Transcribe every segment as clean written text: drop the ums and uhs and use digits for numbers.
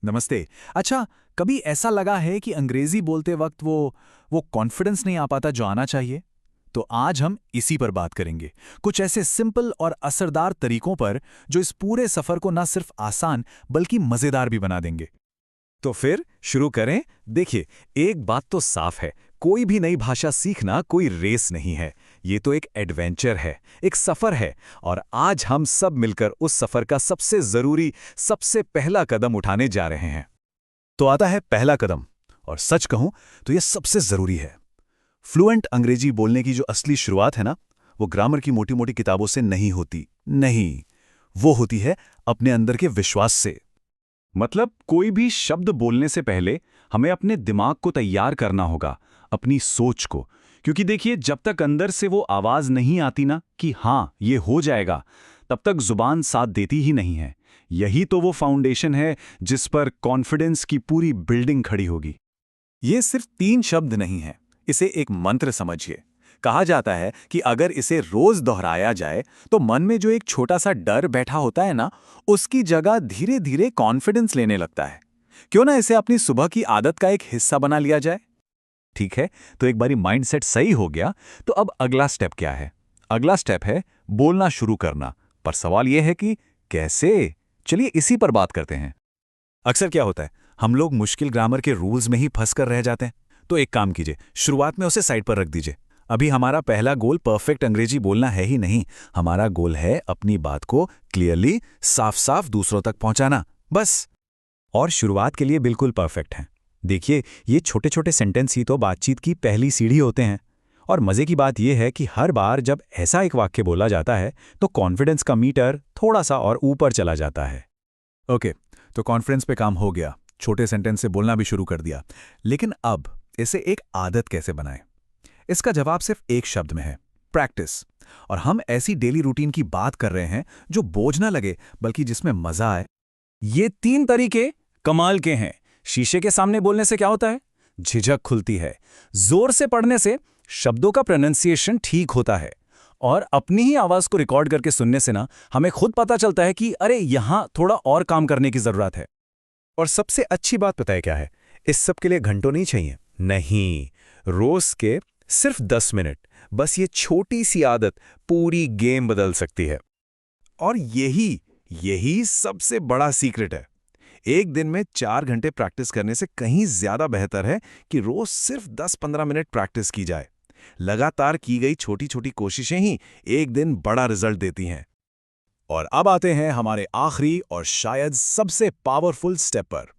नमस्ते। अच्छा, कभी ऐसा लगा है कि अंग्रेजी बोलते वक्त वो कॉन्फिडेंस नहीं आ पाता जो आना चाहिए? तो आज हम इसी पर बात करेंगे। कुछ ऐसे सिंपल और असरदार तरीकों पर जो इस पूरे सफर को ना सिर्फ आसान बल्कि मजेदार भी बना देंगे। तो फिर शुरू करें। देखिए, एक बात तो साफ है, कोई भी नई भाषा सीखना कोई रेस नहीं है। ये तो एक एडवेंचर है, एक सफर है। और आज हम सब मिलकर उस सफर का सबसे जरूरी, सबसे पहला कदम उठाने जा रहे हैं। तो आता है पहला कदम, और सच कहूं तो यह सबसे जरूरी है। फ्लुएंट अंग्रेजी बोलने की जो असली शुरुआत है ना, वो ग्रामर की मोटी मोटी किताबों से नहीं होती। नहीं, वो होती है अपने अंदर के विश्वास से। मतलब कोई भी शब्द बोलने से पहले हमें अपने दिमाग को तैयार करना होगा, अपनी सोच को। क्योंकि देखिए, जब तक अंदर से वो आवाज नहीं आती ना कि हाँ ये हो जाएगा, तब तक जुबान साथ देती ही नहीं है। यही तो वो फाउंडेशन है जिस पर कॉन्फिडेंस की पूरी बिल्डिंग खड़ी होगी। ये सिर्फ 3 शब्द नहीं है, इसे एक मंत्र समझिए। कहा जाता है कि अगर इसे रोज दोहराया जाए तो मन में जो एक छोटा सा डर बैठा होता है ना, उसकी जगह धीरे धीरे कॉन्फिडेंस लेने लगता है। क्यों ना इसे अपनी सुबह की आदत का एक हिस्सा बना लिया जाए। ठीक है, तो एक बारी माइंडसेट सही हो गया, तो अब अगला स्टेप क्या है? अगला स्टेप है बोलना शुरू करना। पर सवाल यह है कि कैसे? चलिए इसी पर बात करते हैं। अक्सर क्या होता है, हम लोग मुश्किल ग्रामर के रूल्स में ही फंस कर रह जाते हैं। तो एक काम कीजिए, शुरुआत में उसे साइड पर रख दीजिए। अभी हमारा पहला गोल परफेक्ट अंग्रेजी बोलना है ही नहीं, हमारा गोल है अपनी बात को क्लियरली, साफ साफ दूसरों तक पहुंचाना, बस। और शुरुआत के लिए बिल्कुल परफेक्ट हैं। देखिए, ये छोटे छोटे सेंटेंस ही तो बातचीत की पहली सीढ़ी होते हैं। और मज़े की बात यह है कि हर बार जब ऐसा एक वाक्य बोला जाता है तो कॉन्फिडेंस का मीटर थोड़ा सा और ऊपर चला जाता है। ओके, तो कॉन्फ्रेंस पे काम हो गया, छोटे सेंटेंस से बोलना भी शुरू कर दिया। लेकिन अब इसे एक आदत कैसे बनाएं? इसका जवाब सिर्फ एक शब्द में है, प्रैक्टिस। और हम ऐसी डेली रूटीन की बात कर रहे हैं जो बोझ ना लगे बल्कि जिसमें मजा आए। ये 3 तरीके कमाल के हैं। शीशे के सामने बोलने से क्या होता है? झिझक खुलती है। जोर से पढ़ने से शब्दों का प्रोनंसिएशन ठीक होता है। और अपनी ही आवाज को रिकॉर्ड करके सुनने से ना हमें खुद पता चलता है कि अरे यहां थोड़ा और काम करने की जरूरत है। और सबसे अच्छी बात पता है क्या है? इस सब के लिए घंटों नहीं चाहिए। नहीं, रोज के सिर्फ 10 मिनट, बस ये छोटी सी आदत पूरी गेम बदल सकती है। और यही यही सबसे बड़ा सीक्रेट है। एक दिन में 4 घंटे प्रैक्टिस करने से कहीं ज्यादा बेहतर है कि रोज सिर्फ 10-15 मिनट प्रैक्टिस की जाए। लगातार की गई छोटी छोटी कोशिशें ही एक दिन बड़ा रिजल्ट देती हैं। और अब आते हैं हमारे आखिरी और शायद सबसे पावरफुल स्टेप पर।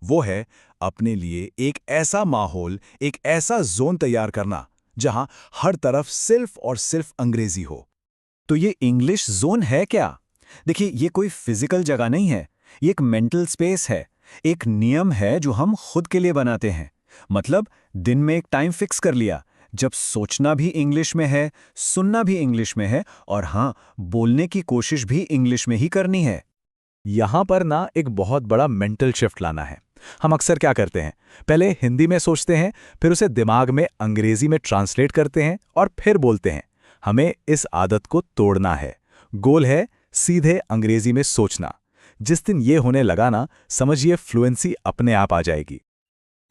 वो है अपने लिए एक ऐसा माहौल, एक ऐसा जोन तैयार करना जहां हर तरफ सिर्फ और सिर्फ अंग्रेजी हो। तो ये इंग्लिश जोन है क्या? देखिए, ये कोई फिजिकल जगह नहीं है, ये एक मेंटल स्पेस है। एक नियम है जो हम खुद के लिए बनाते हैं। मतलब दिन में एक टाइम फिक्स कर लिया, जब सोचना भी इंग्लिश में है, सुनना भी इंग्लिश में है, और हाँ, बोलने की कोशिश भी इंग्लिश में ही करनी है। यहां पर ना एक बहुत बड़ा मेंटल शिफ्ट लाना है। हम अक्सर क्या करते हैं, पहले हिंदी में सोचते हैं, फिर उसे दिमाग में अंग्रेजी में ट्रांसलेट करते हैं और फिर बोलते हैं। हमें इस आदत को तोड़ना है। गोल है सीधे अंग्रेजी में सोचना। जिस दिन ये होने लगा ना, समझिए फ्लुएंसी अपने आप आ जाएगी।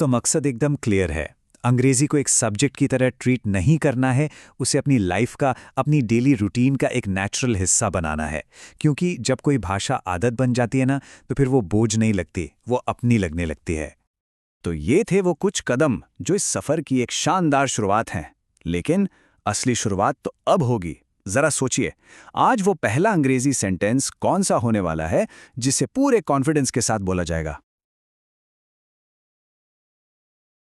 तो मकसद एकदम क्लियर है। अंग्रेजी को एक सब्जेक्ट की तरह ट्रीट नहीं करना है, उसे अपनी लाइफ का, अपनी डेली रूटीन का एक नेचुरल हिस्सा बनाना है। क्योंकि जब कोई भाषा आदत बन जाती है ना, तो फिर वो बोझ नहीं लगती, वो अपनी लगने लगती है। तो ये थे वो कुछ कदम जो इस सफर की एक शानदार शुरुआत हैं। लेकिन असली शुरुआत तो अब होगी। जरा सोचिए, आज वो पहला अंग्रेजी सेंटेंस कौन सा होने वाला है जिसे पूरे कॉन्फिडेंस के साथ बोला जाएगा?